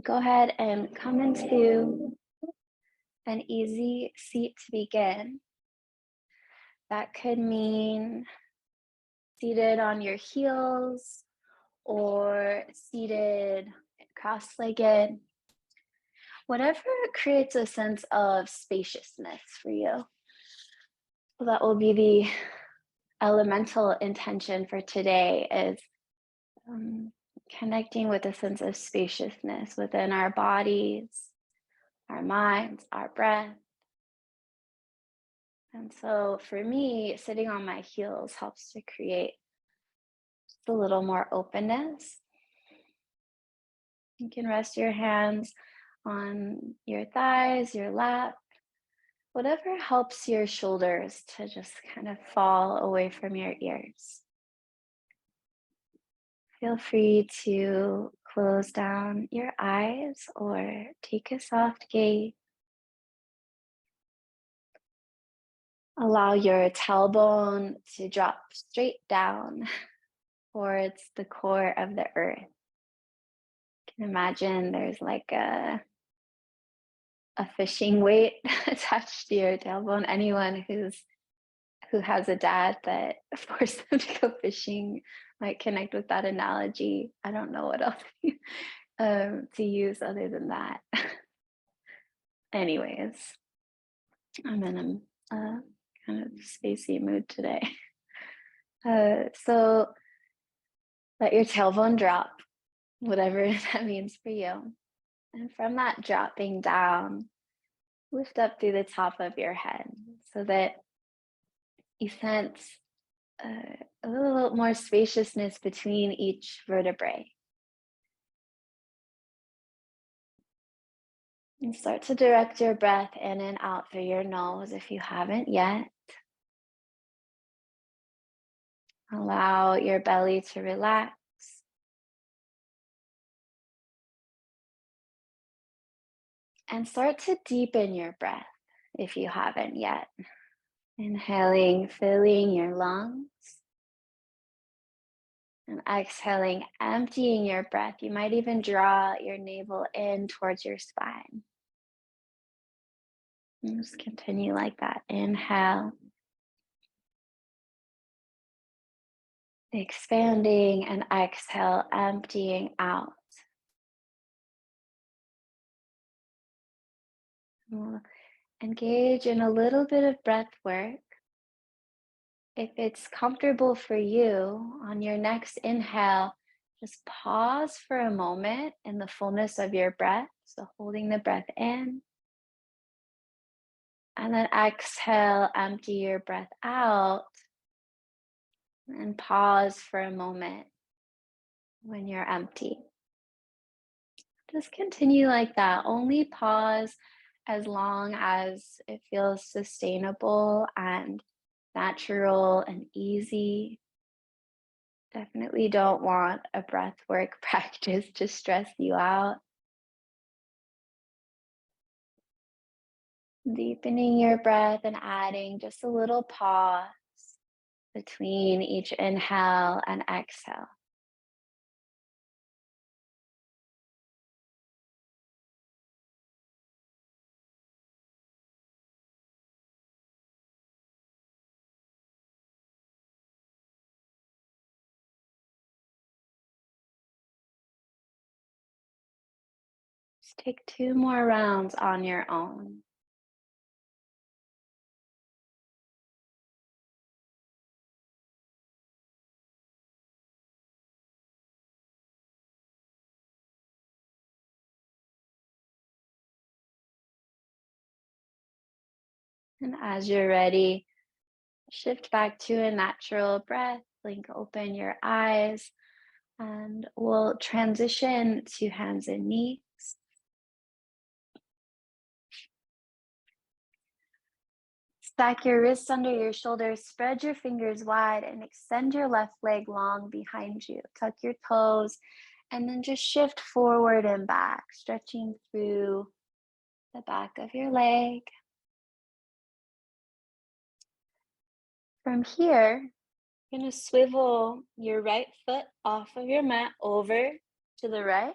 Go ahead and come into an easy seat to begin. That could mean seated on your heels or seated cross-legged, whatever creates a sense of spaciousness for you. So that will be the elemental intention for today is connecting with a sense of spaciousness within our bodies, our minds, our breath. And so for me, sitting on my heels helps to create just a little more openness. You can rest your hands on your thighs, your lap, whatever helps your shoulders to just kind of fall away from your ears. Feel free to close down your eyes or take a soft gaze. Allow your tailbone to drop straight down towards the core of the earth. You can imagine there's like a fishing weight attached to your tailbone. Anyone who has a dad that forced them to go fishing might connect with that analogy. I don't know what else to use other than that. Anyways, I'm in a kind of spacey mood today. So let your tailbone drop, whatever that means for you. And from that dropping down, lift up through the top of your head so that you sense a little more spaciousness between each vertebrae. And start to direct your breath in and out through your nose if you haven't yet. Allow your belly to relax. And start to deepen your breath if you haven't yet. Inhaling, filling your lungs. And exhaling, emptying your breath. You might even draw your navel in towards your spine. And just continue like that. Inhale. Expanding and exhale, emptying out. We'll engage in a little bit of breath work. If it's comfortable for you, on your next inhale, just pause for a moment in the fullness of your breath. So holding the breath in. And then exhale, empty your breath out. And pause for a moment when you're empty. Just continue like that. Only pause as long as it feels sustainable and natural and easy. Definitely don't want a breath work practice to stress you out. Deepening your breath and adding just a little pause between each inhale and exhale. Just take 2 more rounds on your own. And as you're ready, shift back to a natural breath, blink open your eyes, and we'll transition to hands and knees. Stack your wrists under your shoulders, spread your fingers wide, and extend your left leg long behind you. Tuck your toes, and then just shift forward and back, stretching through the back of your leg. From here, you're going to swivel your right foot off of your mat over to the right.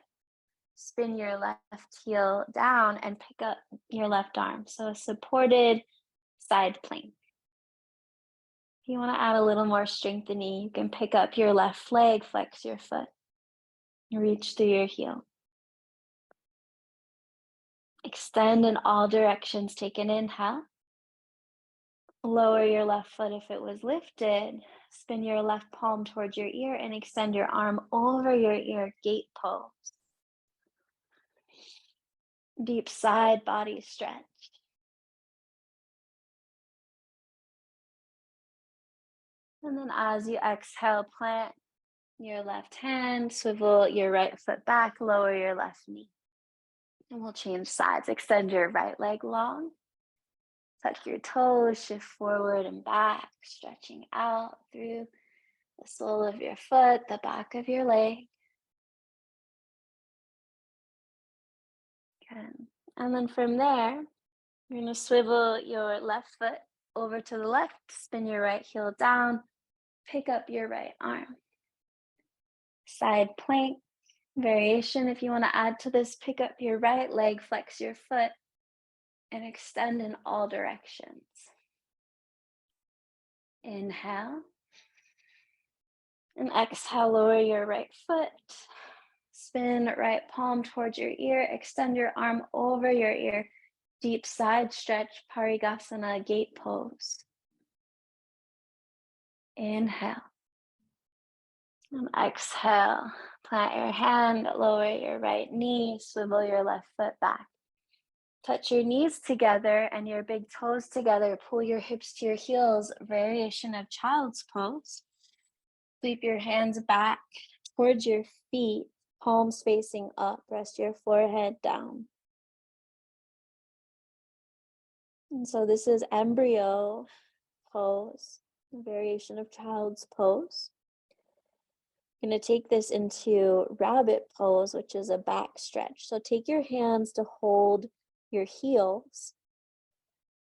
spin your left heel down and pick up your left arm. So a supported side plank. If you want to add a little more strengthening, you can pick up your left leg, flex your foot, reach through your heel. Extend in all directions. Take an inhale. Lower your left foot if it was lifted. Spin your left palm towards your ear and extend your arm over your ear, gate pose. Deep side body stretch. And then as you exhale, plant your left hand, swivel your right foot back, lower your left knee. And we'll change sides. Extend your right leg long. Tuck your toes, shift forward and back, stretching out through the sole of your foot, the back of your leg. Good. And then from there, you're going to swivel your left foot over to the left, spin your right heel down, pick up your right arm. Side plank variation. If you want to add to this, pick up your right leg, flex your foot, and extend in all directions. Inhale. And exhale, lower your right foot. Spin right palm towards your ear. Extend your arm over your ear. Deep side stretch, Parigasana, gate pose. Inhale. And exhale. Plant your hand, lower your right knee, swivel your left foot back. Touch your knees together and your big toes together. Pull your hips to your heels, variation of child's pose. Sweep your hands back towards your feet, palms facing up. Rest your forehead down. And so this is embryo pose, variation of child's pose. I'm going to take this into rabbit pose, which is a back stretch. So take your hands to hold your heels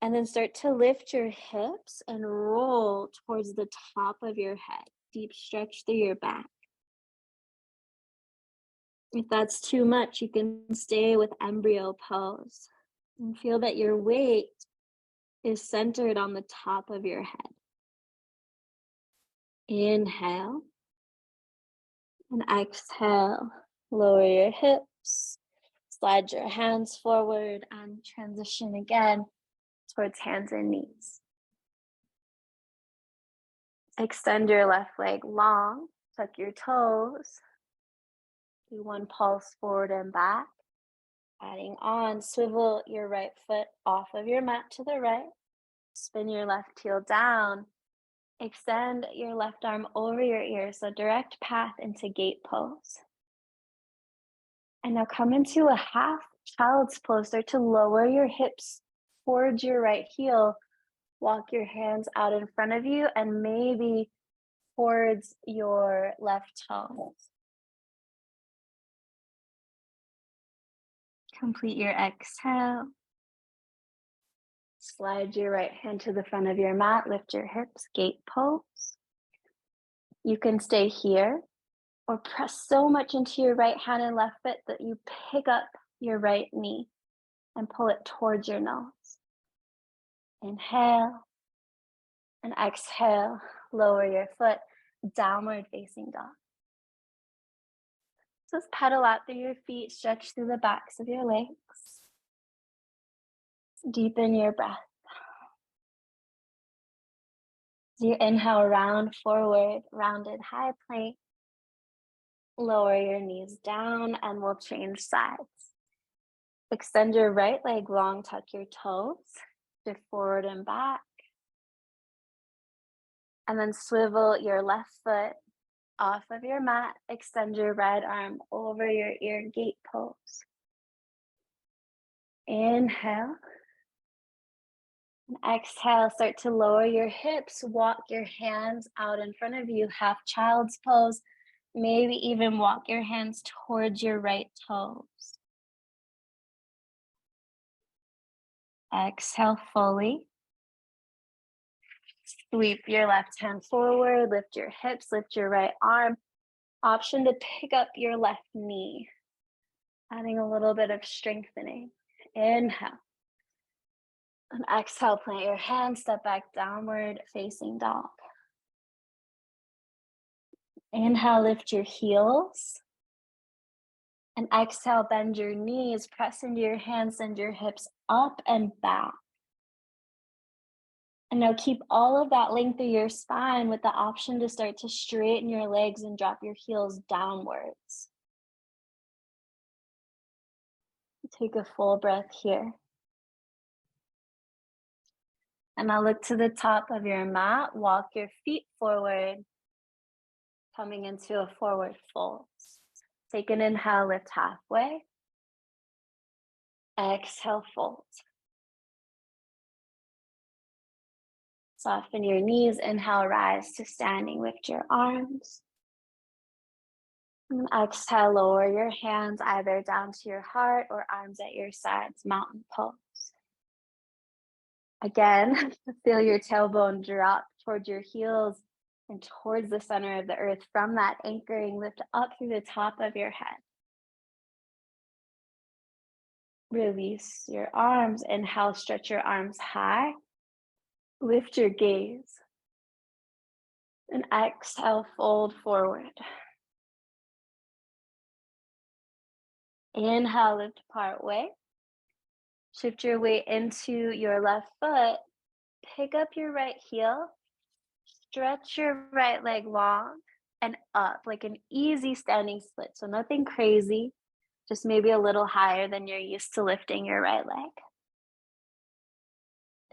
and then start to lift your hips and roll towards the top of your head. Deep stretch through your back. If that's too much, you can stay with embryo pose and feel that your weight is centered on the top of your head. Inhale and exhale. Lower your hips, slide your hands forward and transition again towards hands and knees. Extend your left leg long, tuck your toes. Do one pulse forward and back. Adding on, swivel your right foot off of your mat to the right. Spin your left heel down. Extend your left arm over your ear, so direct path into gate pose. And now come into a half child's pose. Start to lower your hips towards your right heel. Walk your hands out in front of you and maybe towards your left toe. Complete your exhale. Slide your right hand to the front of your mat. Lift your hips, gate pose. You can stay here or press so much into your right hand and left foot that you pick up your right knee and pull it towards your nose. Inhale and exhale. Lower your foot, downward facing dog. Just pedal out through your feet, stretch through the backs of your legs. Deepen your breath. As you inhale, round forward, rounded high plank. Lower your knees down and we'll change sides. Extend your right leg long, tuck your toes, shift forward and back. And then swivel your left foot off of your mat. Extend your right arm over your ear, gate pose. Inhale. And exhale, start to lower your hips, walk your hands out in front of you, half child's pose. Maybe even walk your hands towards your right toes. Exhale fully. Sweep your left hand forward, lift your hips, lift your right arm. Option to pick up your left knee. Adding a little bit of strengthening. Inhale. And exhale, plant your hands, step back, downward facing dog. Inhale, lift your heels. And exhale, bend your knees, press into your hands, send your hips up and back. And now keep all of that length of your spine with the option to start to straighten your legs and drop your heels downwards. Take a full breath here. And now look to the top of your mat, walk your feet forward, coming into a forward fold. Take an inhale, lift halfway. Exhale, fold. Soften your knees, inhale, rise to standing, lift your arms. And exhale, lower your hands either down to your heart or arms at your sides, mountain pose. Again, feel your tailbone drop towards your heels and towards the center of the earth. From that anchoring, lift up through the top of your head. Release your arms. Inhale, stretch your arms high. Lift your gaze. And exhale, fold forward. Inhale, lift part way. Shift your weight into your left foot. Pick up your right heel. Stretch your right leg long and up like an easy standing split. So nothing crazy, just maybe a little higher than you're used to lifting your right leg.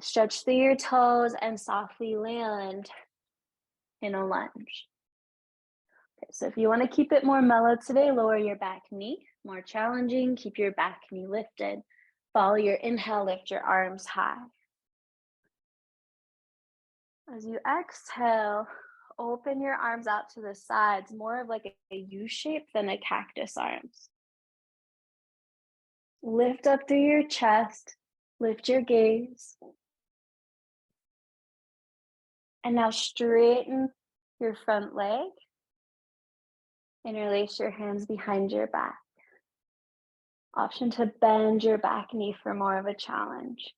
Stretch through your toes and softly land in a lunge. Okay, so if you want to keep it more mellow today, lower your back knee. More challenging, keep your back knee lifted. Follow your inhale, lift your arms high. As you exhale, open your arms out to the sides, more of like a U shape than a cactus arms. Lift up through your chest, lift your gaze. And now straighten your front leg. Interlace your hands behind your back. Option to bend your back knee for more of a challenge.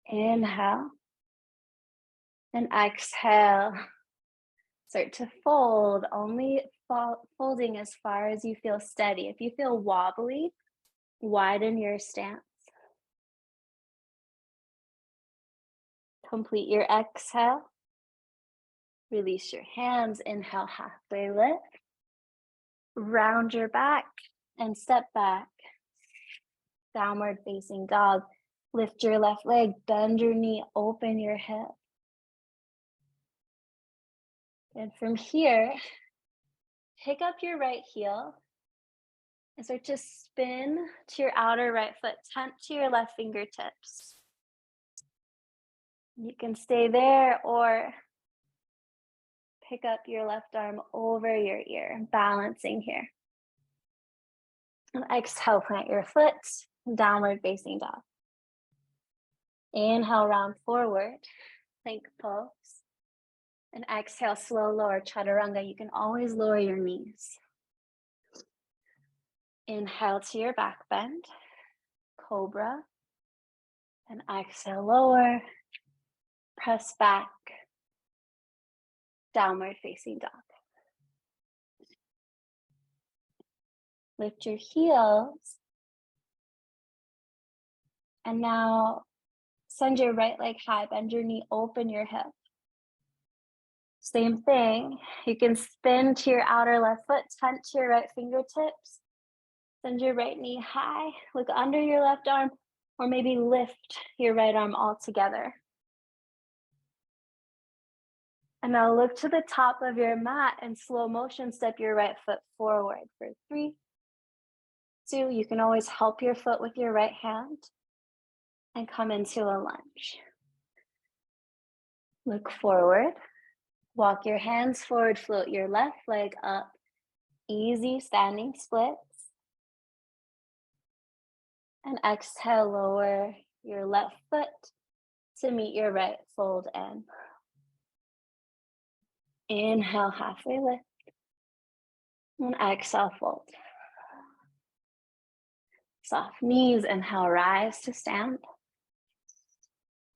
Inhale. And exhale. Start to fold, only folding as far as you feel steady. If you feel wobbly, widen your stance. Complete your exhale. Release your hands. Inhale, halfway lift. Round your back and step back. Downward facing dog. Lift your left leg, bend your knee, open your hip. And from here, pick up your right heel and start to spin to your outer right foot, tent to your left fingertips. You can stay there or pick up your left arm over your ear, balancing here. And exhale, plant your foot, downward facing dog. Inhale, round forward, plank pose. And exhale, slow lower, chaturanga. You can always lower your knees. Inhale to your back bend, cobra. And exhale, lower, press back, downward facing dog. Lift your heels. And now send your right leg high, bend your knee, open your hip. Same thing. You can spin to your outer left foot, tent to your right fingertips. Send your right knee high, look under your left arm, or maybe lift your right arm all together. And now look to the top of your mat and slow motion step your right foot forward for 3, 2. You can always help your foot with your right hand and come into a lunge. Look forward. Walk your hands forward, float your left leg up. Easy standing splits. And exhale, lower your left foot to meet your right, fold in. Inhale, halfway lift. And exhale, fold. Soft knees, inhale, rise to stand.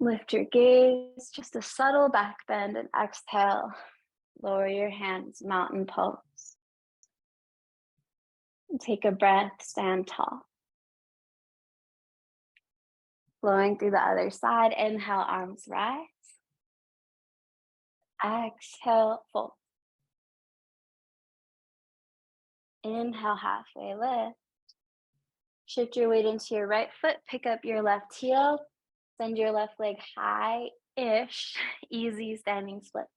Lift your gaze, just a subtle back bend, and exhale, lower your hands, mountain pose. And take a breath, stand tall. Flowing through the other side, inhale, arms rise. Exhale, fold. Inhale, halfway lift. Shift your weight into your right foot, pick up your left heel, send your left leg high-ish, easy standing splits.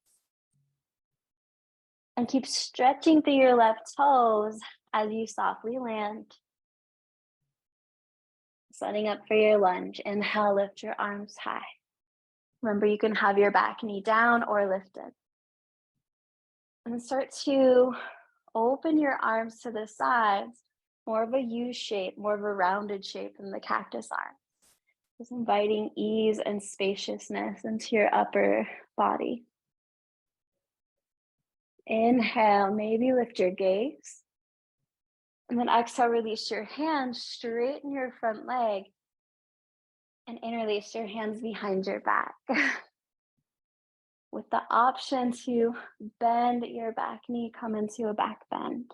And keep stretching through your left toes as you softly land. Setting up for your lunge. Inhale, lift your arms high. Remember, you can have your back knee down or lifted. And start to open your arms to the sides, more of a U shape, more of a rounded shape than the cactus arm. Just inviting ease and spaciousness into your upper body. Inhale, maybe lift your gaze. And then exhale, release your hands, straighten your front leg, and interlace your hands behind your back. With the option to bend your back knee, come into a back bend.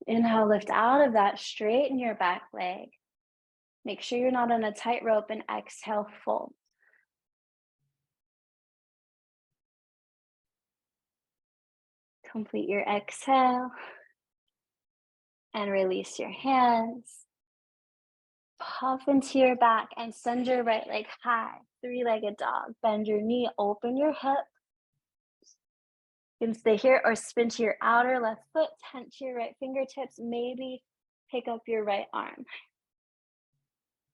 Inhale, lift out of that, straighten your back leg. Make sure you're not on a tightrope, and exhale, fold. Complete your exhale and release your hands. Puff into your back and send your right leg high, three-legged dog. Bend your knee, open your hip. You can stay here or spin to your outer left foot, tense your right fingertips, maybe pick up your right arm.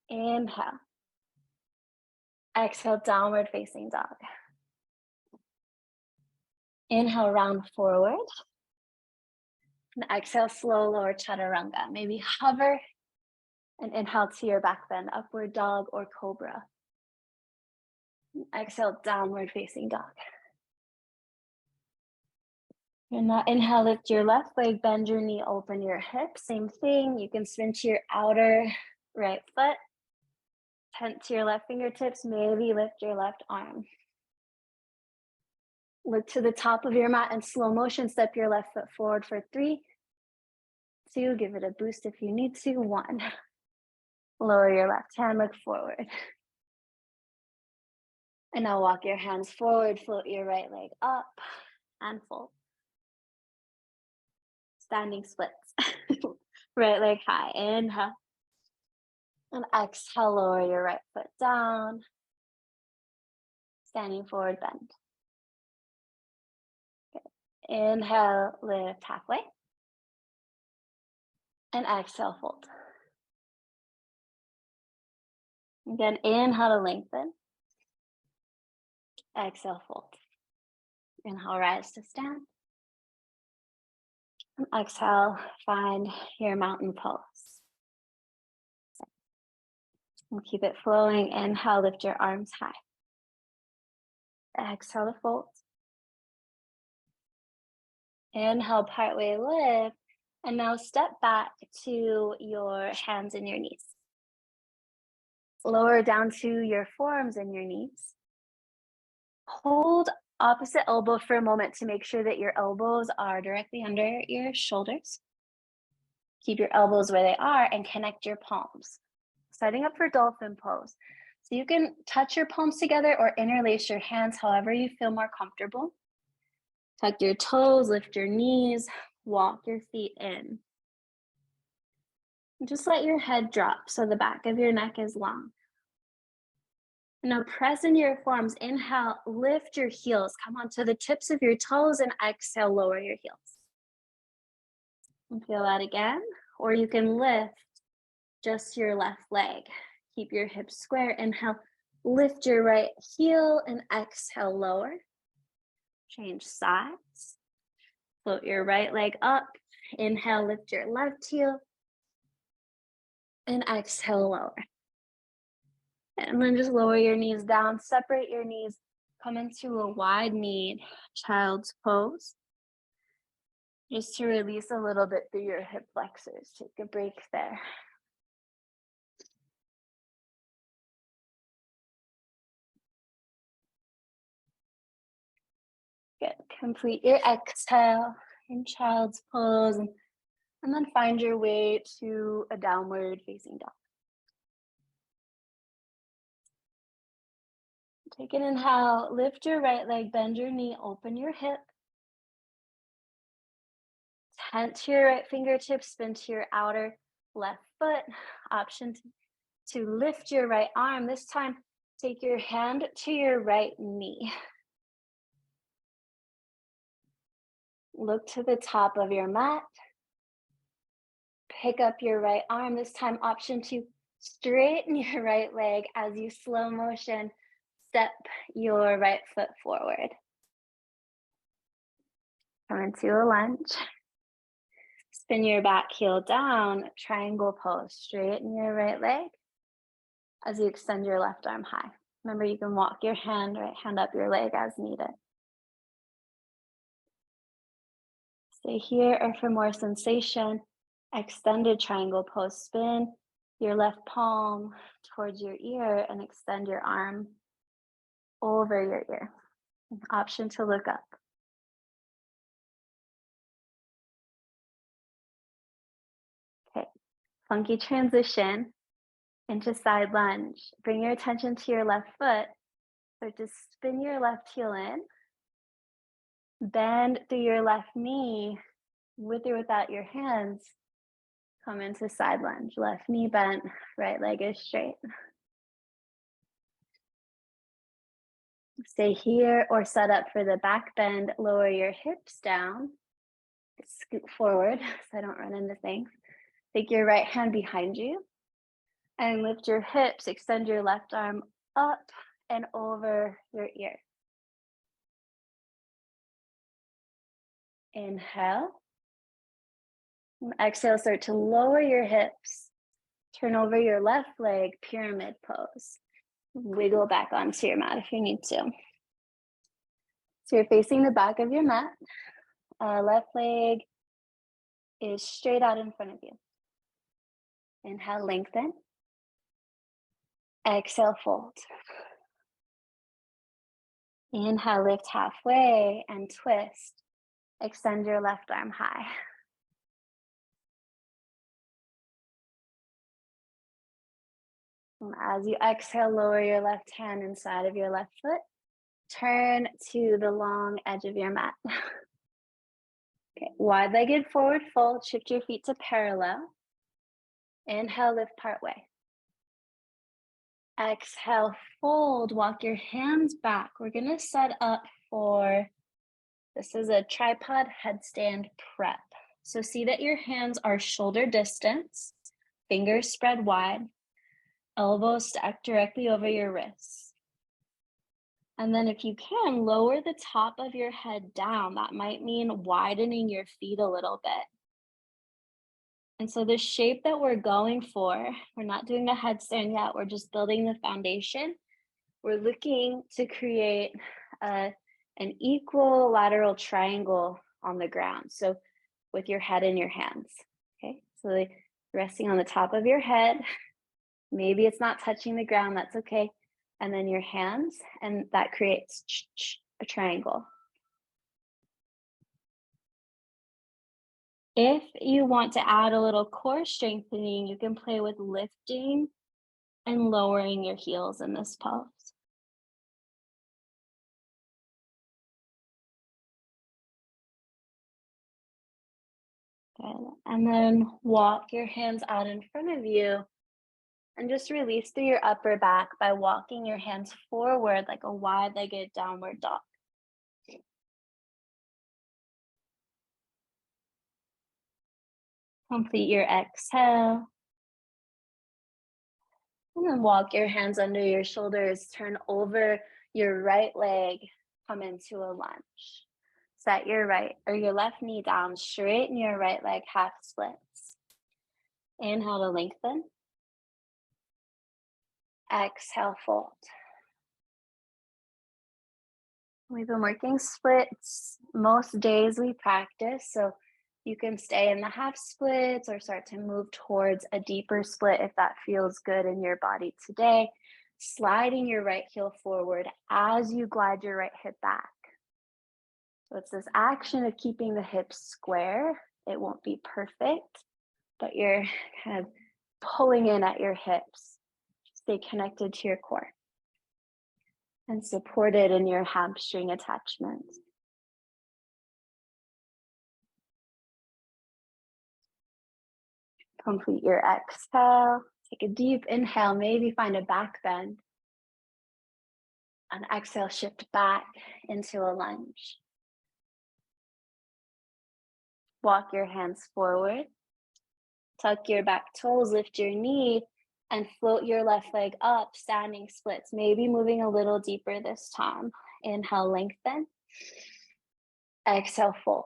Inhale. Exhale, downward facing dog. Inhale, round forward. And exhale, slow lower chaturanga. Maybe hover and inhale to your back bend, upward dog or cobra. And exhale, downward facing dog. And now inhale, lift your left leg, bend your knee, open your hip. Same thing. You can spin to your outer right foot. Tense your left fingertips, maybe lift your left arm. Look to the top of your mat in slow motion. Step your left foot forward for 3, 2, give it a boost if you need to, 1. Lower your left hand, look forward. And now walk your hands forward, float your right leg up and fold. Standing splits. Right leg high, inhale. And exhale, lower your right foot down. Standing forward bend. Good. Inhale, lift halfway. And exhale, fold. Again, inhale to lengthen. Exhale, fold. Inhale, rise to stand. And exhale, find your mountain pose. And keep it flowing. Inhale, lift your arms high. Exhale to fold. Inhale, partway lift. And now step back to your hands and your knees. Lower down to your forearms and your knees. Hold opposite elbow for a moment to make sure that your elbows are directly under your shoulders. Keep your elbows where they are and connect your palms. Setting up for dolphin pose. So you can touch your palms together or interlace your hands however you feel more comfortable. Tuck your toes, lift your knees, walk your feet in. And just let your head drop so the back of your neck is long. Now press into your forearms. Inhale, lift your heels. Come onto the tips of your toes and exhale, lower your heels. And feel that again. Or you can lift just your left leg. Keep your hips square. Inhale, lift your right heel and exhale, lower. Change sides. Float your right leg up. Inhale, lift your left heel. And exhale, lower. And then just lower your knees down. Separate your knees Come into a wide knee, child's pose. Just to release a little bit through your hip flexors. Take a break there. Good. Complete your exhale in child's pose and then find your way to a downward facing dog. Take an inhale, lift your right leg, bend your knee, open your hip. Tent to your right fingertips, spin to your outer left foot. Option to lift your right arm. This time, take your hand to your right knee. Look to the top of your mat. Pick up your right arm. This time, option to straighten your right leg as you slow motion step your right foot forward. Come into a lunge. Spin your back heel down, triangle pose. Straighten your right leg as you extend your left arm high. Remember, you can walk your right hand up your leg as needed. Stay here, or for more sensation, extended triangle pose. Spin your left palm towards your ear and extend your arm over your ear. Option to look up. Okay, funky transition into side lunge. Bring your attention to your left foot. So just spin your left heel in. Bend through your left knee with or without your hands. Come into side lunge. Left knee bent, right leg is straight. Stay here or set up for the back bend. Lower your hips down. Scoot forward so I don't run into things. Take your right hand behind you and lift your hips. Extend your left arm up and over your ear. Inhale. And exhale, start to lower your hips. Turn over your left leg, pyramid pose. Wiggle back onto your mat if you need to. So you're facing the back of your mat. Left leg is straight out in front of you. Inhale, lengthen. Exhale, fold. Inhale, lift halfway and twist. Extend your left arm high. And as you exhale, lower your left hand inside of your left foot. Turn to the long edge of your mat. Okay, wide-legged forward fold. Shift your feet to parallel. Inhale, lift part way. Exhale, fold. Walk your hands back. We're gonna set up for, this is a tripod headstand prep. So see that your hands are shoulder distance, fingers spread wide, elbows stacked directly over your wrists. And then if you can, lower the top of your head down. That might mean widening your feet a little bit. And so the shape that we're going for, we're not doing a headstand yet, we're just building the foundation. We're looking to create an equilateral triangle on the ground. So with your head in your hands, okay? So resting on the top of your head, maybe it's not touching the ground, that's okay. And then your hands, and that creates a triangle. If you want to add a little core strengthening, you can play with lifting and lowering your heels in this pose. Good. And then walk your hands out in front of you and just release through your upper back by walking your hands forward like a wide-legged downward dog. Complete your exhale. And then walk your hands under your shoulders, turn over your right leg, come into a lunge. Set your right or your left knee down, straighten your right leg, half splits. Inhale to lengthen. Exhale, fold. We've been working splits most days we practice, so you can stay in the half splits or start to move towards a deeper split if that feels good in your body today. Sliding your right heel forward as you glide your right hip back. So it's this action of keeping the hips square. It won't be perfect, but you're kind of pulling in at your hips. Stay connected to your core and supported in your hamstring attachments. Complete your exhale. Take a deep inhale, maybe find a back bend. And exhale, shift back into a lunge. Walk your hands forward. Tuck your back toes, lift your knee, and float your left leg up, standing splits, maybe moving a little deeper this time. Inhale, lengthen. Exhale, fold.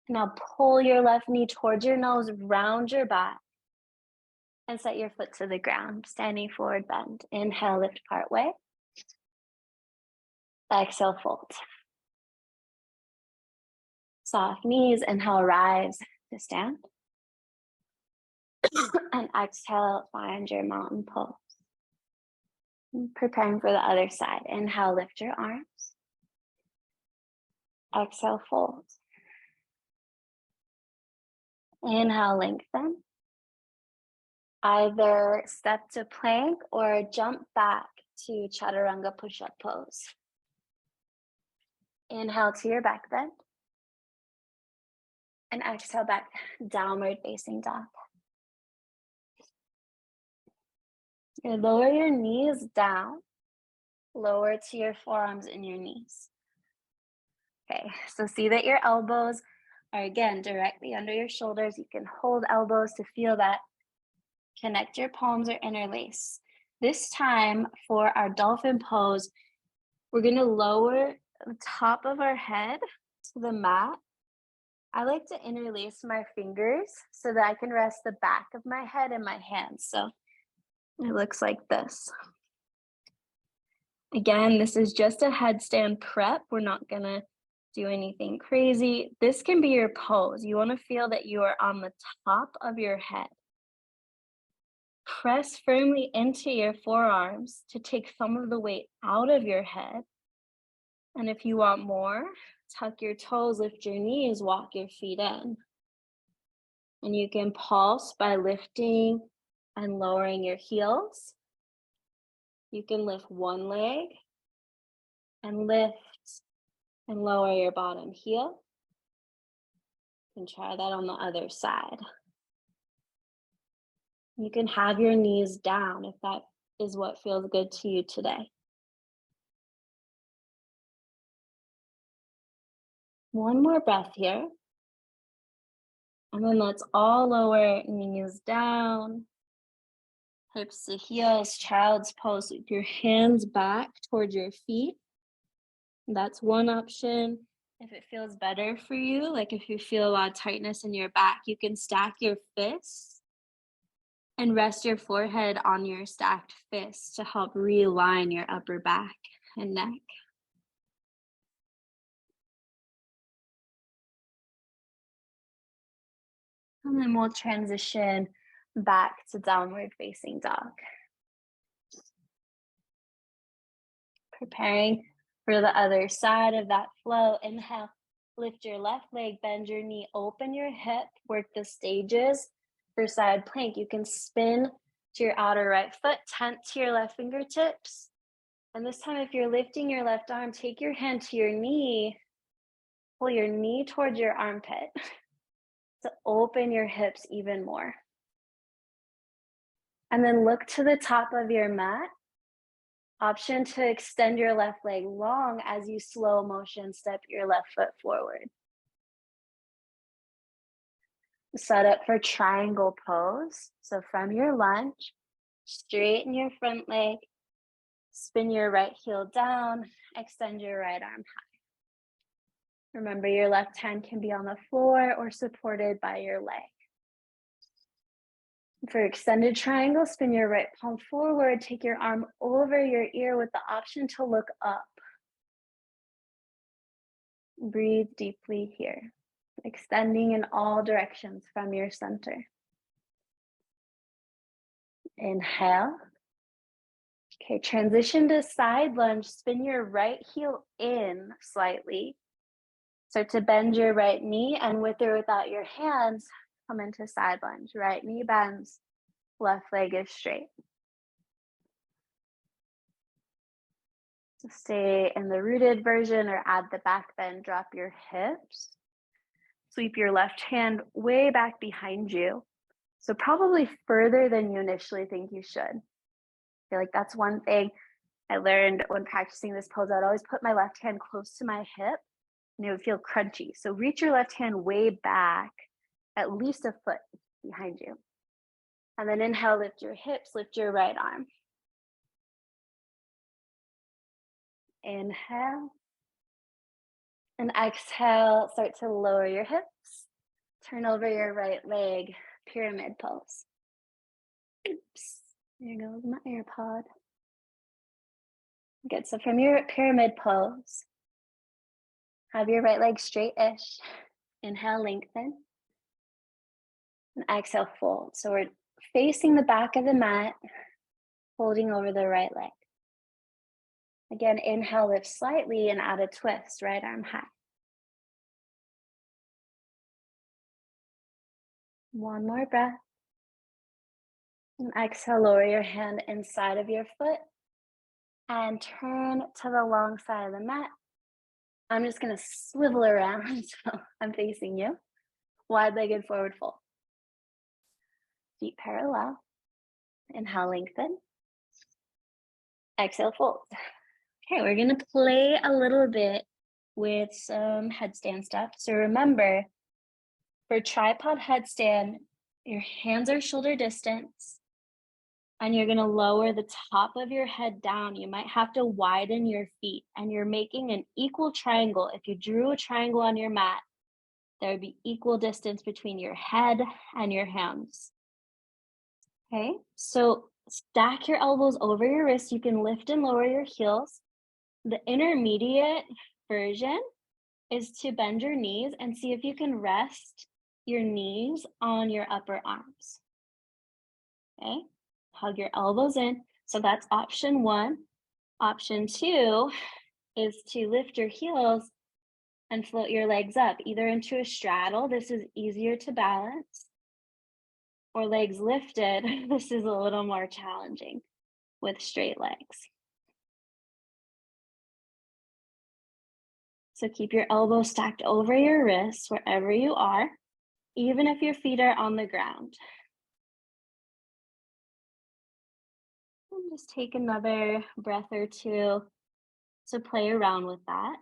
Now pull your left knee towards your nose, round your back, and set your foot to the ground, standing forward bend. Inhale, lift part way. Exhale, fold. Soft knees, inhale, rise to stand. And exhale, find your mountain pose. Preparing for the other side. Inhale, lift your arms. Exhale, fold. Inhale, lengthen. Either step to plank or jump back to chaturanga push-up pose. Inhale to your back bend. And exhale back, downward facing dog. You lower your knees down, lower to your forearms and your knees. Okay, so see that your elbows are again directly under your shoulders. You can hold elbows to feel that. Connect your palms or interlace. This time for our dolphin pose, we're gonna lower the top of our head to the mat. I like to interlace my fingers so that I can rest the back of my head in my hands. So it looks like this. Again, this is just a headstand prep. We're not gonna do anything crazy. This can be your pose. You wanna feel that you are on the top of your head. Press firmly into your forearms to take some of the weight out of your head. And if you want more, tuck your toes, lift your knees, walk your feet in. And you can pulse by lifting and lowering your heels. You can lift one leg and lift and lower your bottom heel. You can try that on the other side. You can have your knees down if that is what feels good to you today. One more breath here. And then let's all lower knees down, hips to heels, child's pose with your hands back towards your feet. That's one option. If it feels better for you, like if you feel a lot of tightness in your back, you can stack your fists and rest your forehead on your stacked fists to help realign your upper back and neck. And then we'll transition back to downward facing dog. Preparing for the other side of that flow. Inhale, lift your left leg, bend your knee, open your hip, work the stages for side plank. You can spin to your outer right foot, tent to your left fingertips. And this time, if you're lifting your left arm, take your hand to your knee, pull your knee towards your armpit to open your hips even more. And then look to the top of your mat. Option to extend your left leg long as you slow motion step your left foot forward. Set up for triangle pose. So from your lunge, straighten your front leg, spin your right heel down, extend your right arm high. Remember, your left hand can be on the floor or supported by your leg. For extended triangle, spin your right palm forward, take your arm over your ear with the option to look up. Breathe deeply here, extending in all directions from your center. Inhale. Okay, transition to side lunge. Spin your right heel in slightly. Start to bend your right knee, and with or without your hands, come into side lunge. Right knee bends, left leg is straight. So stay in the rooted version or add the back bend. Drop your hips. Sweep your left hand way back behind you. So probably further than you initially think you should. I feel like that's one thing I learned when practicing this pose. I'd always put my left hand close to my hip and it would feel crunchy. So reach your left hand way back, at least a foot behind you. And then inhale, lift your hips, lift your right arm. Inhale. And exhale, start to lower your hips. Turn over your right leg, pyramid pose. Oops, there goes my AirPod. Good, so from your pyramid pose, have your right leg straight-ish. Inhale, lengthen. And exhale, fold. So we're facing the back of the mat, holding over the right leg. Again, inhale, lift slightly and add a twist, right arm high. One more breath. And exhale, lower your hand inside of your foot and turn to the long side of the mat. I'm just gonna swivel around, so I'm facing you. Wide-legged forward fold. Feet parallel. Inhale, lengthen. Exhale, fold. Okay, we're gonna play a little bit with some headstand stuff. So remember, for tripod headstand, your hands are shoulder distance, and you're gonna lower the top of your head down. You might have to widen your feet, and you're making an equal triangle. If you drew a triangle on your mat, there would be equal distance between your head and your hands. Okay, so stack your elbows over your wrists. You can lift and lower your heels. The intermediate version is to bend your knees and see if you can rest your knees on your upper arms. Okay, hug your elbows in. So that's option one. Option two is to lift your heels and float your legs up, either into a straddle. This is easier to balance. Or legs lifted. This is a little more challenging with straight legs. So keep your elbows stacked over your wrists wherever you are, even if your feet are on the ground. And just take another breath or two to play around with that.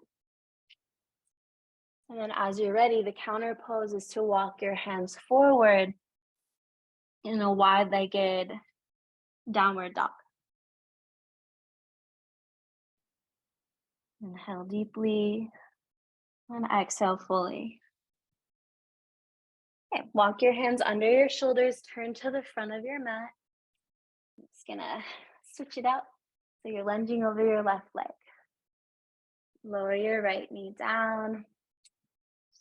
And then as you're ready, the counter pose is to walk your hands forward in a wide-legged downward dog. Inhale deeply and exhale fully. Okay, walk your hands under your shoulders, turn to the front of your mat. I'm just gonna switch it out. So you're lunging over your left leg. Lower your right knee down.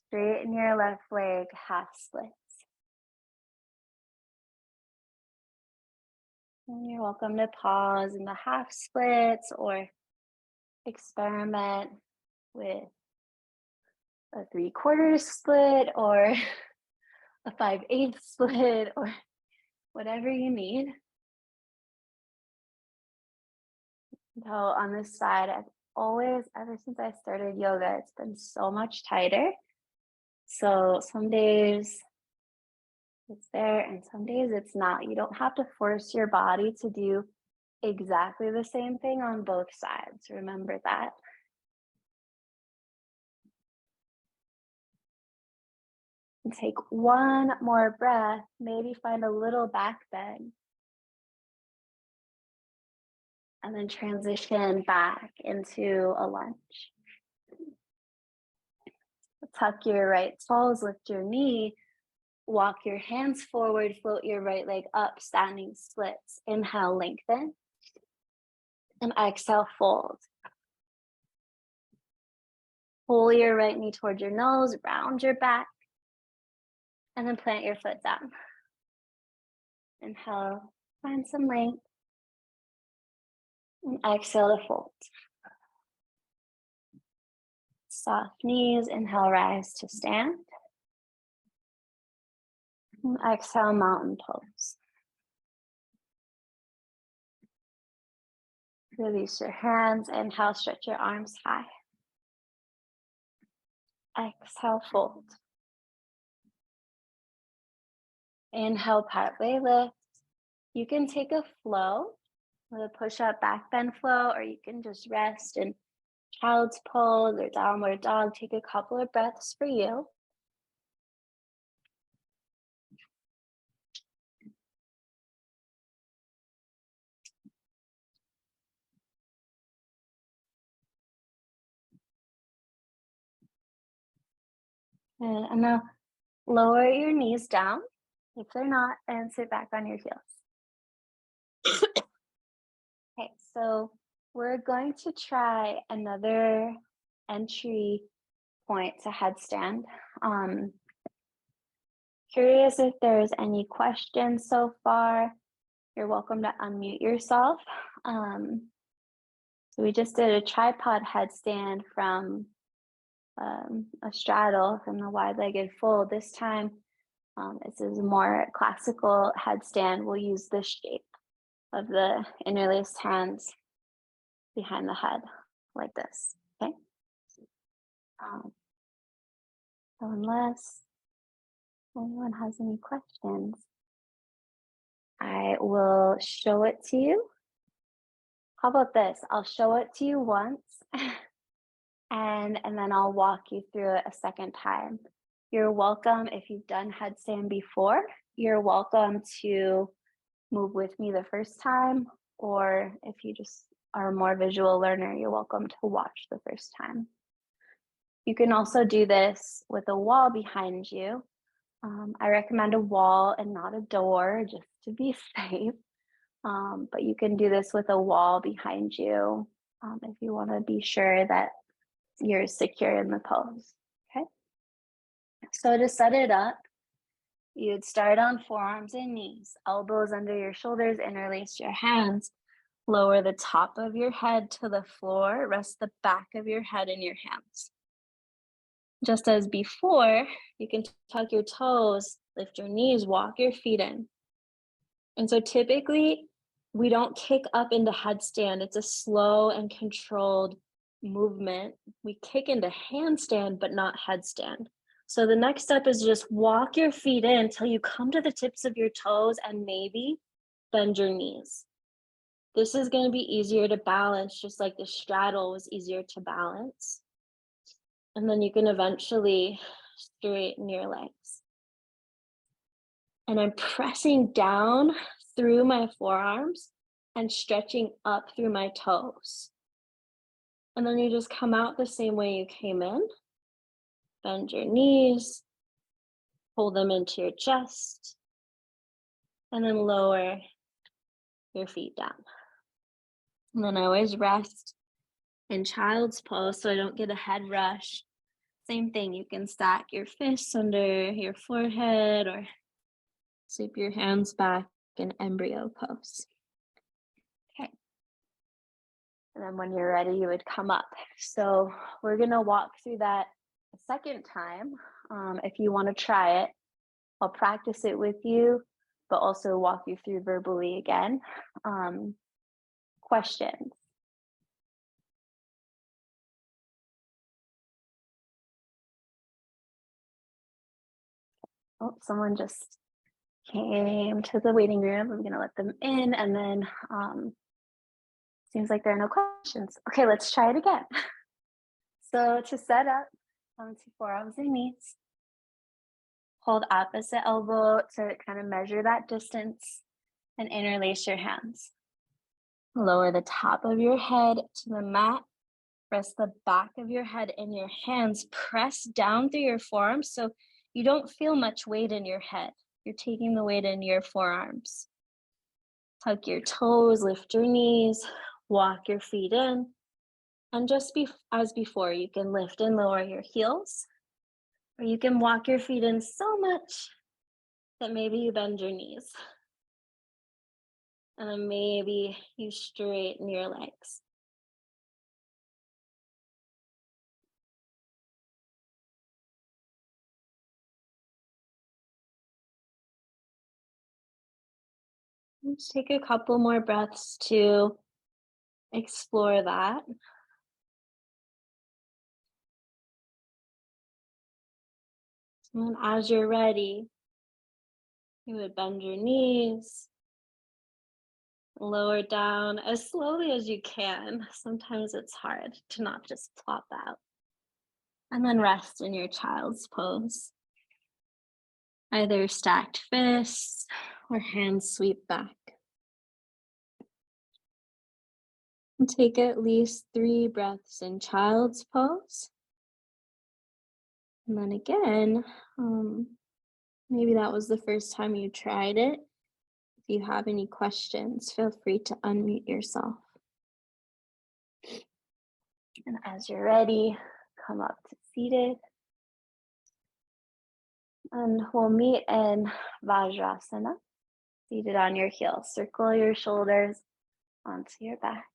Straighten your left leg, half splits. And you're welcome to pause in the half splits or experiment with a 3/4 split or a 5/8 split or whatever you need. So on this side, I've always, ever since I started yoga, it's been so much tighter. So some days it's there and some days it's not. You don't have to force your body to do exactly the same thing on both sides. Remember that. And take one more breath, maybe find a little back bend. And then transition back into a lunge. Tuck your right toes, lift your knee, walk your hands forward, float your right leg up, standing splits. Inhale, lengthen. And exhale, fold. Pull your right knee towards your nose, round your back, and then plant your foot down. Inhale, find some length. And exhale to fold. Soft knees, inhale, rise to stand. And exhale, mountain pose. Release your hands, inhale, stretch your arms high. Exhale, fold. Inhale, partway lift. You can take a flow with a push-up back bend flow, or you can just rest in child's pose or downward dog. Take a couple of breaths for you. And I'm gonna lower your knees down if they're not, and sit back on your heels. Okay, so we're going to try another entry point to headstand. Curious if there's any questions so far. You're welcome to unmute yourself. So we just did a tripod headstand from a straddle from the wide-legged fold. This time, this is a more classical headstand. We'll use this shape of the interlaced hands behind the head, like this, okay? So unless anyone has any questions, I will show it to you. How about this? I'll show it to you once, and then I'll walk you through it a second time. You're welcome, if you've done headstand before, you're welcome to move with me the first time, or if you just are a more visual learner, you're welcome to watch the first time. You can also do this with a wall behind you. I recommend a wall and not a door, just to be safe. But you can do this with a wall behind you if you want to be sure that you're secure in the pose, okay? So to set it up, you'd start on forearms and knees, elbows under your shoulders, interlace your hands, lower the top of your head to the floor, rest the back of your head in your hands. Just as before, you can tuck your toes, lift your knees, walk your feet in. And so typically, we don't kick up into headstand. It's a slow and controlled movement. We kick into handstand, but not headstand. So the next step is just walk your feet in until you come to the tips of your toes and maybe bend your knees. This is going to be easier to balance, just like the straddle was easier to balance. And then you can eventually straighten your legs. And I'm pressing down through my forearms and stretching up through my toes. And then you just come out the same way you came in. Bend your knees, pull them into your chest, and then lower your feet down. And then I always rest in child's pose so I don't get a head rush. Same thing, you can stack your fists under your forehead or sweep your hands back in embryo pose. Okay. And then when you're ready, you would come up. So we're gonna walk through that a second time. If you wanna try it, I'll practice it with you, but also walk you through verbally again. Questions? Oh, someone just came to the waiting room. I'm gonna let them in, and then seems like there are no questions. Okay, let's try it again. So to set up, onto forearms and knees. Hold opposite elbow to kind of measure that distance and interlace your hands. Lower the top of your head to the mat. Rest the back of your head in your hands. Press down through your forearms so you don't feel much weight in your head. You're taking the weight in your forearms. Tuck your toes, lift your knees, walk your feet in. And just as before, you can lift and lower your heels, or you can walk your feet in so much that maybe you bend your knees. And then maybe you straighten your legs. Just take a couple more breaths to explore that. And as you're ready, you would bend your knees, lower down as slowly as you can. Sometimes it's hard to not just plop out. And then rest in your child's pose. Either stacked fists or hands sweep back. And take at least 3 breaths in child's pose. And then again, maybe that was the first time you tried it. If you have any questions, feel free to unmute yourself. And as you're ready, come up to seated. And we'll meet in Vajrasana, seated on your heels. Circle your shoulders onto your back.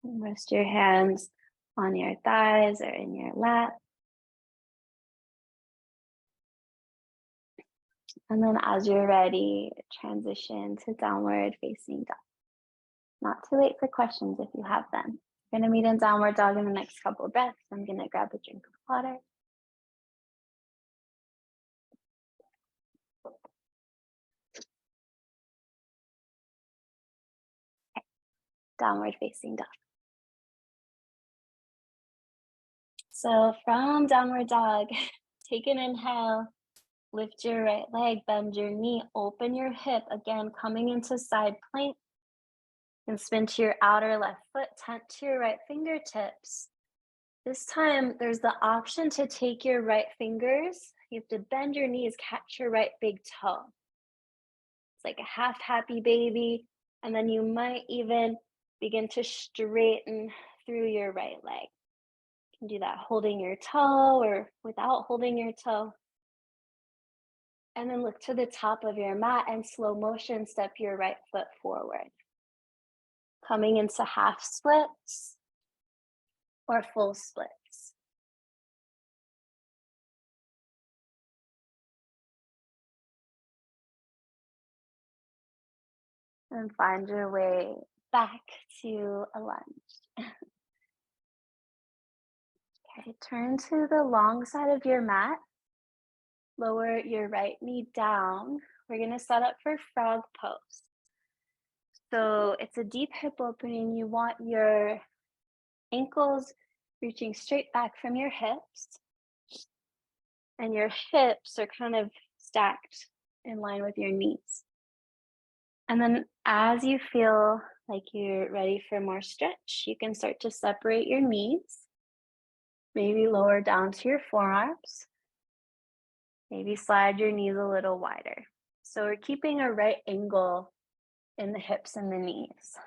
And rest your hands on your thighs or in your lap. And then as you're ready, transition to downward facing dog. Not too late for questions if you have them. We're gonna meet in downward dog in the next couple of breaths. I'm gonna grab a drink of water. Okay. Downward facing dog. So from downward dog, take an inhale, lift your right leg, bend your knee, open your hip, again, coming into side plank. And spin to your outer left foot, tent to your right fingertips. This time, there's the option to take your right fingers. You have to bend your knees, catch your right big toe. It's like a half happy baby. And then you might even begin to straighten through your right leg. You can do that holding your toe or without holding your toe. And then look to the top of your mat and slow motion step your right foot forward. Coming into half splits or full splits. And find your way back to a lunge. Okay, turn to the long side of your mat. Lower your right knee down. We're gonna set up for frog pose. So it's a deep hip opening. You want your ankles reaching straight back from your hips. And your hips are kind of stacked in line with your knees. And then as you feel like you're ready for more stretch, you can start to separate your knees. Maybe lower down to your forearms. Maybe slide your knees a little wider. So we're keeping a right angle in the hips and the knees.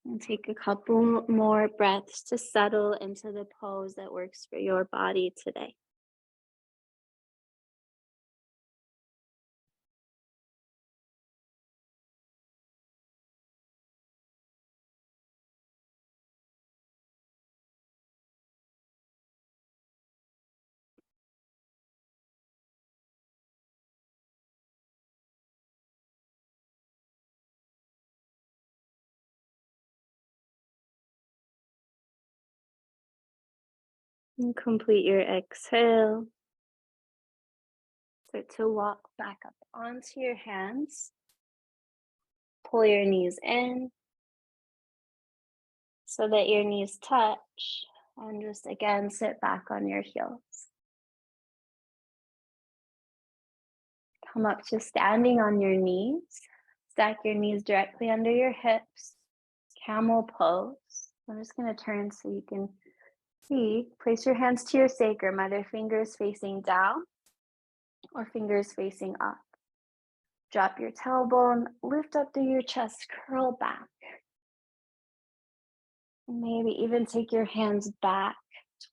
And take a couple more breaths to settle into the pose that works for your body today. And complete your exhale. Start to walk back up onto your hands. Pull your knees in so that your knees touch, and just again sit back on your heels. Come up to standing on your knees. Stack your knees directly under your hips. camel pose. I'm just going to turn so you can see. Place your hands to your sacrum, either fingers facing down or fingers facing up. Drop your tailbone, lift up through your chest, curl back. Maybe even take your hands back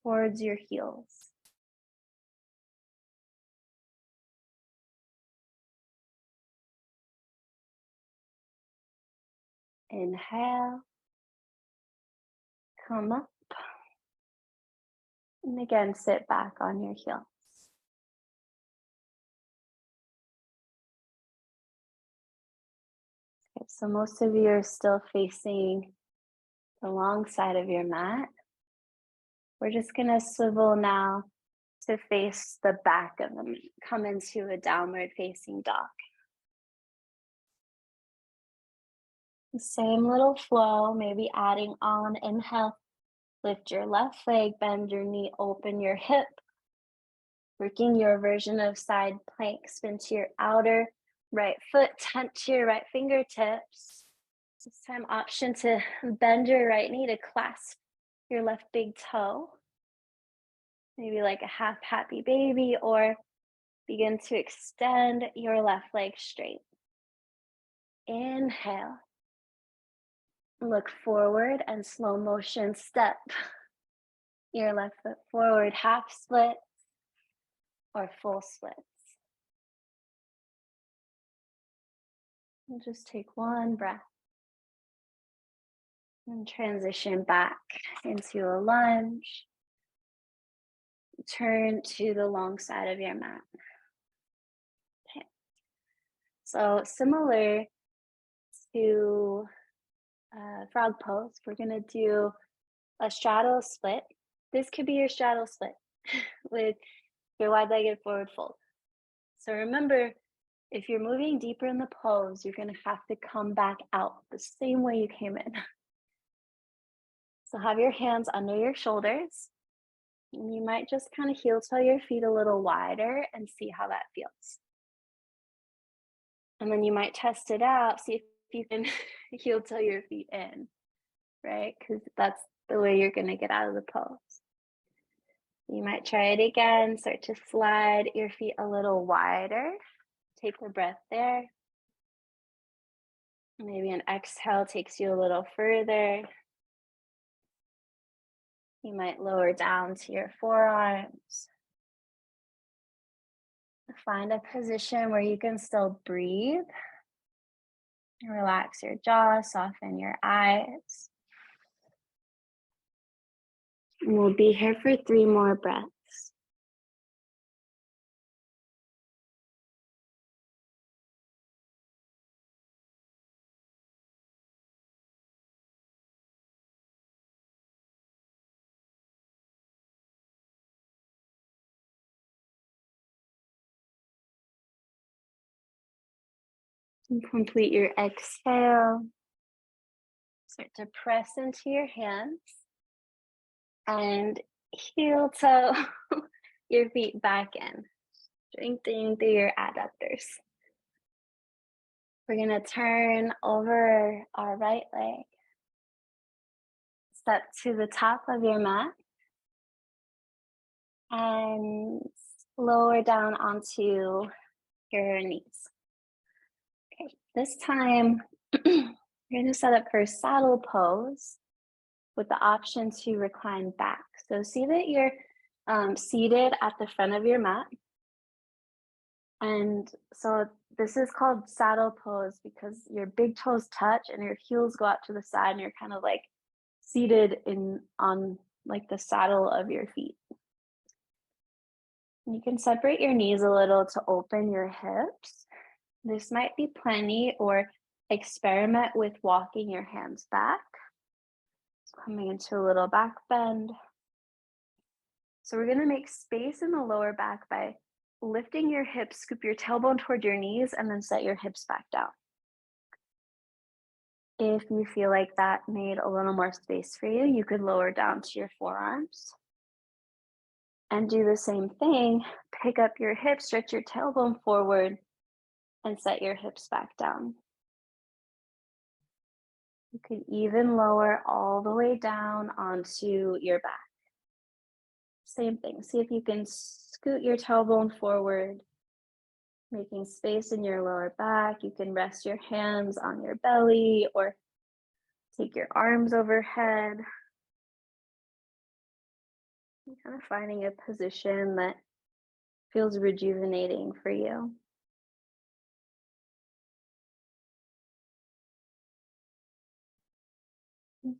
towards your heels. Inhale, come up, and again, sit back on your heels. Okay, so most of you are still facing the long side of your mat. We're just gonna swivel now to face the back of them, come into a downward facing dog. The same little flow, maybe adding on, inhale, lift your left leg, bend your knee, open your hip, working your version of side plank, spin to your outer right foot, tent to your right fingertips. This time option to bend your right knee to clasp your left big toe. Maybe like a half happy baby, or begin to extend your left leg straight. Inhale. Look forward and slow motion step your left foot forward, half split or full splits. And just take one breath and transition back into a lunge. Turn to the long side of your mat. Okay. So similar to frog pose, we're gonna do a straddle split. This could be your straddle split with your wide-legged forward fold. So remember, if you're moving deeper in the pose, you're gonna have to come back out the same way you came in. So have your hands under your shoulders, and you might just kind of heel toe your feet a little wider and see how that feels. And then you might test it out, see if you can heel toe your feet in, right? Because that's the way you're gonna get out of the pose. You might try it again, start to slide your feet a little wider. Take a breath there. Maybe an exhale takes you a little further. You might lower down to your forearms. Find a position where you can still breathe. Relax your jaw, soften your eyes. And we'll be here for 3 more breaths. And complete your exhale. Start to press into your hands and heel toe your feet back in, strengthening through your adductors. We're gonna turn over our right leg. Step to the top of your mat and lower down onto your knees. Okay, this time you're gonna set up for saddle pose with the option to recline back. So see that you're seated at the front of your mat. And so this is called saddle pose because your big toes touch and your heels go out to the side and you're kind of like seated on like the saddle of your feet. You can separate your knees a little to open your hips. This might be plenty, or experiment with walking your hands back. Coming into a little back bend. So we're gonna make space in the lower back by lifting your hips, scoop your tailbone toward your knees, and then set your hips back down. If you feel like that made a little more space for you, you could lower down to your forearms. And do the same thing, pick up your hips, stretch your tailbone forward, and set your hips back down. You could even lower all the way down onto your back. Same thing. See if you can scoot your tailbone forward, making space in your lower back. You can rest your hands on your belly or take your arms overhead. And kind of finding a position that feels rejuvenating for you.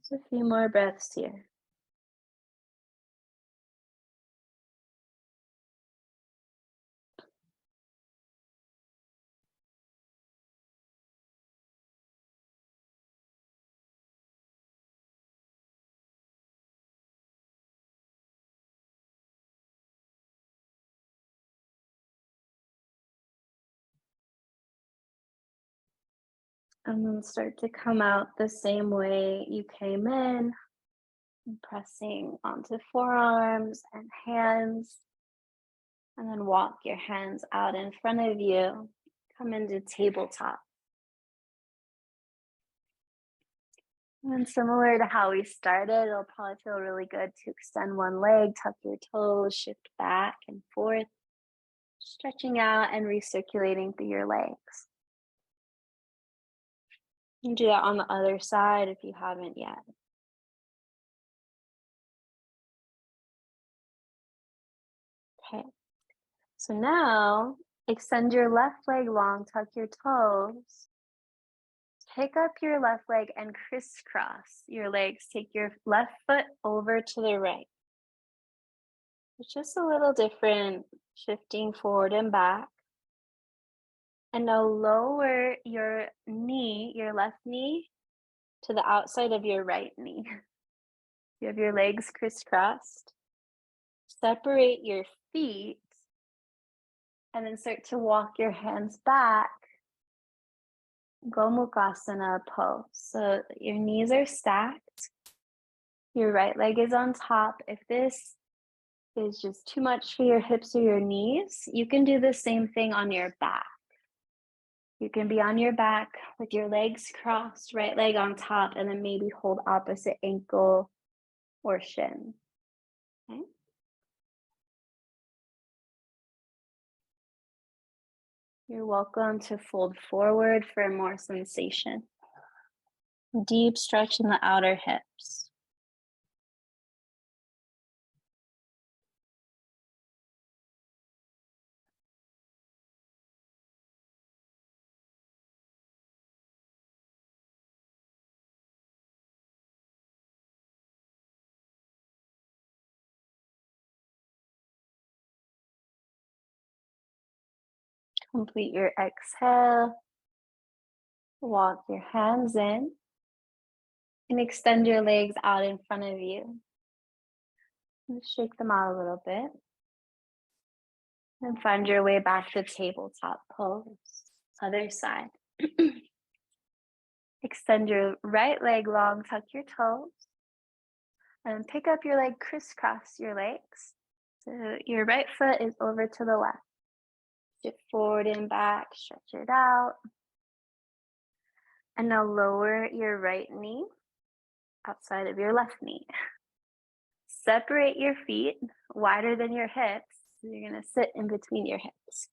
Just a few more breaths here. And then start to come out the same way you came in, pressing onto forearms and hands. And then walk your hands out in front of you. Come into tabletop. And similar to how we started, it'll probably feel really good to extend one leg, tuck your toes, shift back and forth, stretching out and recirculating through your legs. You can do that on the other side if you haven't yet. Okay, so now extend your left leg long, tuck your toes. Pick up your left leg and crisscross your legs. Take your left foot over to the right. It's just a little different, shifting forward and back. And now lower your knee, your left knee, to the outside of your right knee. You have your legs crisscrossed. Separate your feet and then start to walk your hands back. Gomukhasana pose. So your knees are stacked. Your right leg is on top. If this is just too much for your hips or your knees, you can do the same thing on your back. You can be on your back with your legs crossed, right leg on top, and then maybe hold opposite ankle or shin. Okay? You're welcome to fold forward for more sensation. Deep stretch in the outer hips. Complete your exhale. Walk your hands in and extend your legs out in front of you. And shake them out a little bit. And find your way back to tabletop pose. Other side. Extend your right leg long, tuck your toes. And pick up your leg, crisscross your legs. So your right foot is over to the left. Shift forward and back, stretch it out. And now lower your right knee outside of your left knee. Separate your feet wider than your hips. So you're going to sit in between your hips.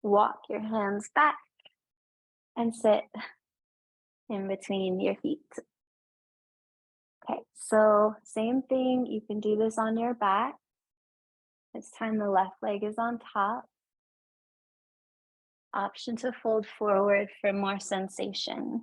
Walk your hands back and sit in between your feet. Okay, so same thing. You can do this on your back. This time the left leg is on top. Option to fold forward for more sensation.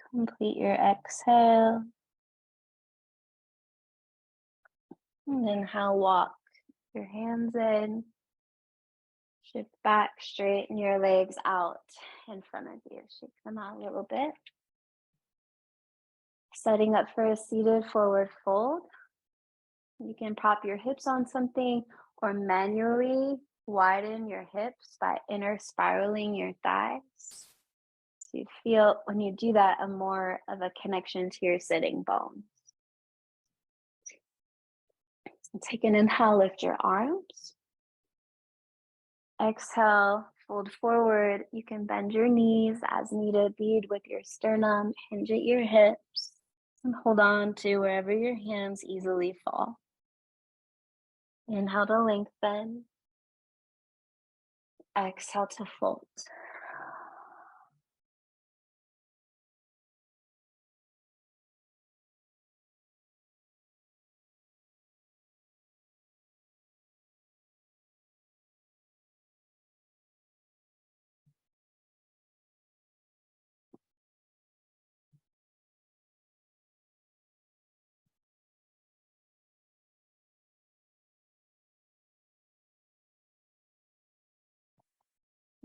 Complete your exhale. And inhale, walk your hands in. Shift back, straighten your legs out in front of you. Shake them out a little bit. Setting up for a seated forward fold. You can prop your hips on something or manually widen your hips by inner spiraling your thighs. So you feel when you do that a more of a connection to your sitting bones. And take an inhale, lift your arms. Exhale, fold forward. You can bend your knees as needed, lead with your sternum, hinge at your hips, and hold on to wherever your hands easily fall. Inhale to lengthen. Exhale to fold.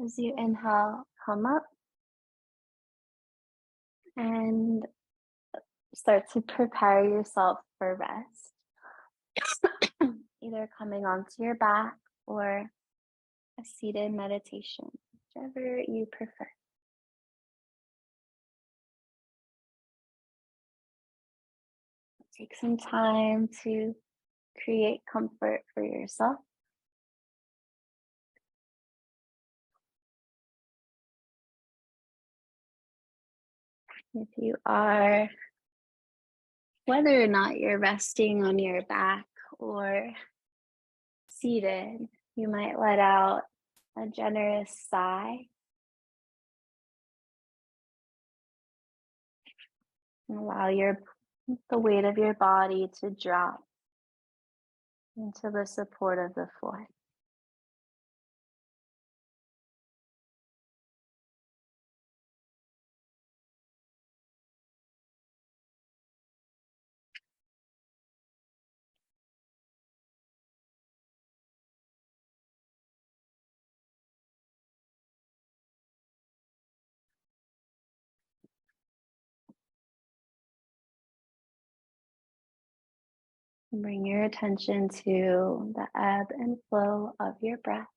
As you inhale, come up and start to prepare yourself for rest. Either coming onto your back or a seated meditation, whichever you prefer. Take some time to create comfort for yourself. If you are, whether or not you're resting on your back or seated, you might let out a generous sigh and allow the weight of your body to drop into the support of the floor. Bring your attention to the ebb and flow of your breath.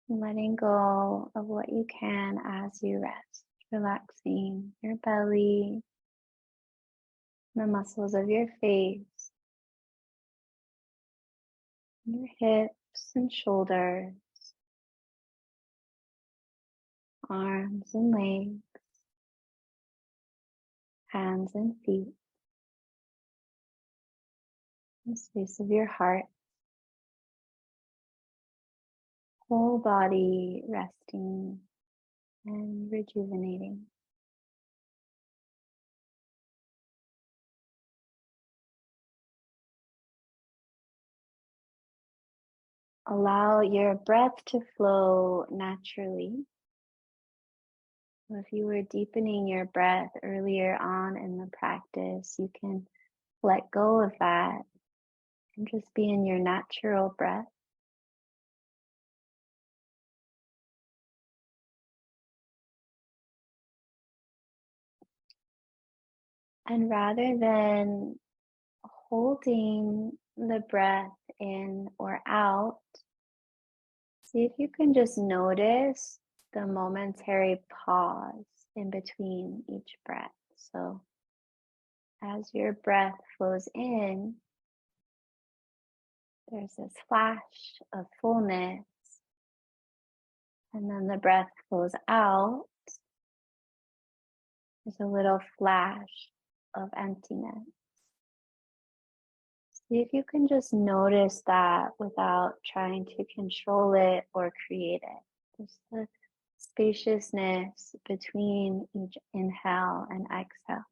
Letting go of what you can as you rest, relaxing your belly, the muscles of your face, your hips and shoulders, arms and legs, hands and feet, the space of your heart, whole body resting and rejuvenating. Allow your breath to flow naturally. If you were deepening your breath earlier on in the practice, you can let go of that and just be in your natural breath. And rather than holding the breath in or out, see if you can just notice the momentary pause in between each breath. So as your breath flows in, there's this flash of fullness, and then the breath flows out, there's a little flash of emptiness. See if you can just notice that without trying to control it or create it. Just the spaciousness between each inhale and exhale.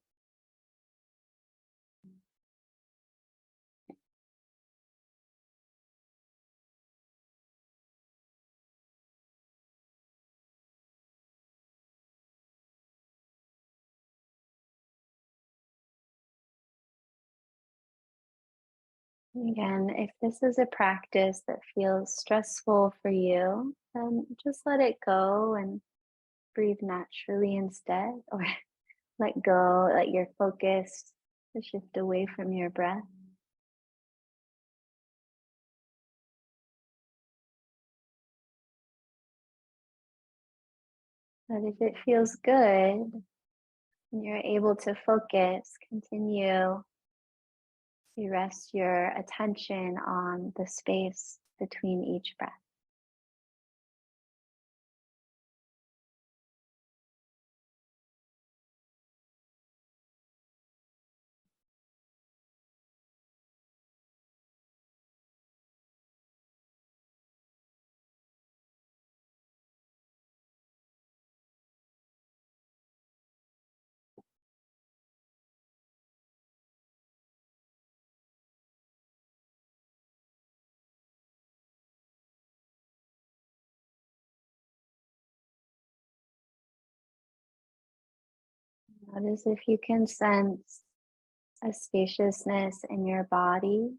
Again, if this is a practice that feels stressful for you, then just let it go and breathe naturally instead, or let go, let your focus to shift away from your breath. But if it feels good and you're able to focus, continue to rest your attention on the space between each breath. Notice if you can sense a spaciousness in your body,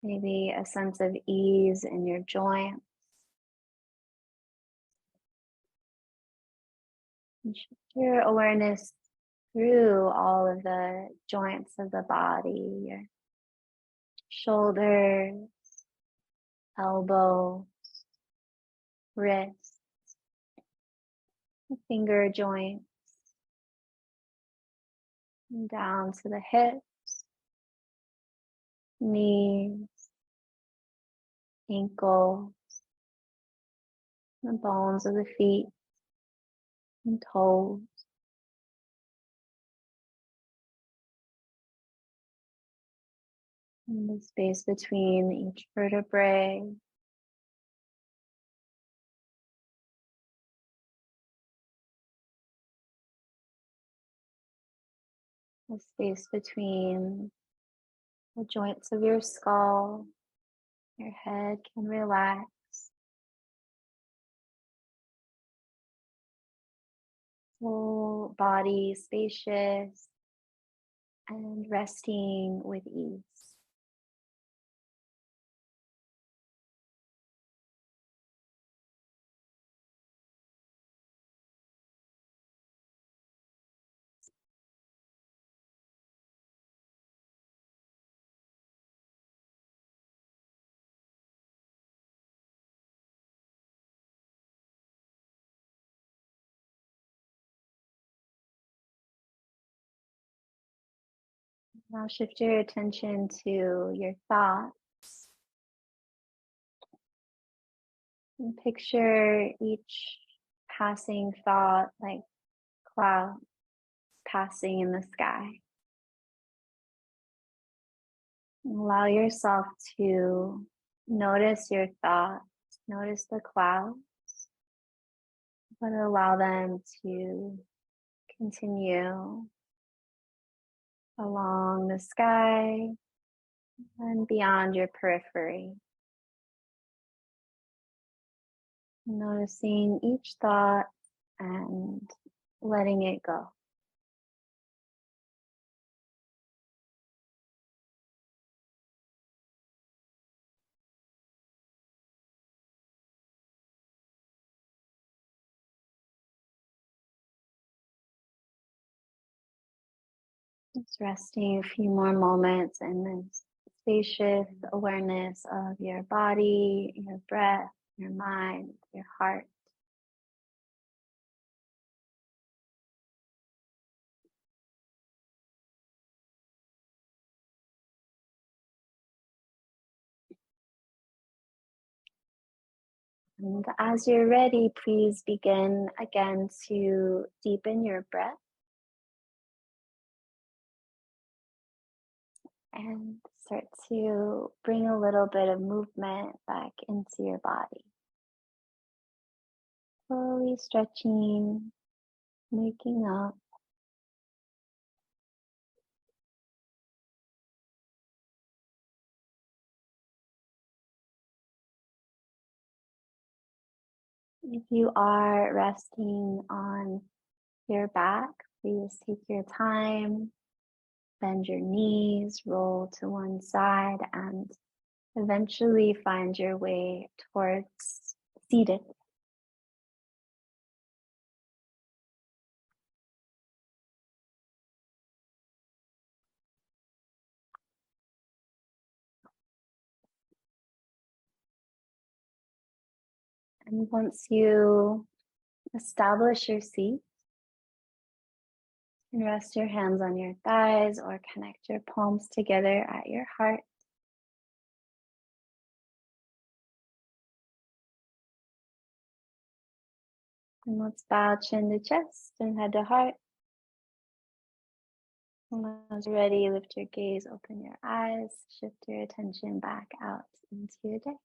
maybe a sense of ease in your joints. And shift your awareness through all of the joints of the body, your shoulders, elbows, wrists, finger joints, and down to the hips, knees, ankles, the bones of the feet and toes. And the space between each vertebrae. The space between the joints of your skull. Your head can relax. Whole body spacious and resting with ease. Now shift your attention to your thoughts and picture each passing thought like clouds passing in the sky. And allow yourself to notice your thoughts, notice the clouds, but allow them to continue along the sky and beyond your periphery. Noticing each thought and letting it go. Just resting a few more moments in this spacious awareness of your body, your breath, your mind, your heart. And as you're ready, please begin again to deepen your breath and start to bring a little bit of movement back into your body. Slowly stretching, waking up. If you are resting on your back, please take your time Bend your knees, roll to one side, and eventually find your way towards seated. And once you establish your seat, and rest your hands on your thighs or connect your palms together at your heart. And let's bow chin to chest and head to heart. And as you're ready, lift your gaze, open your eyes, shift your attention back out into your day.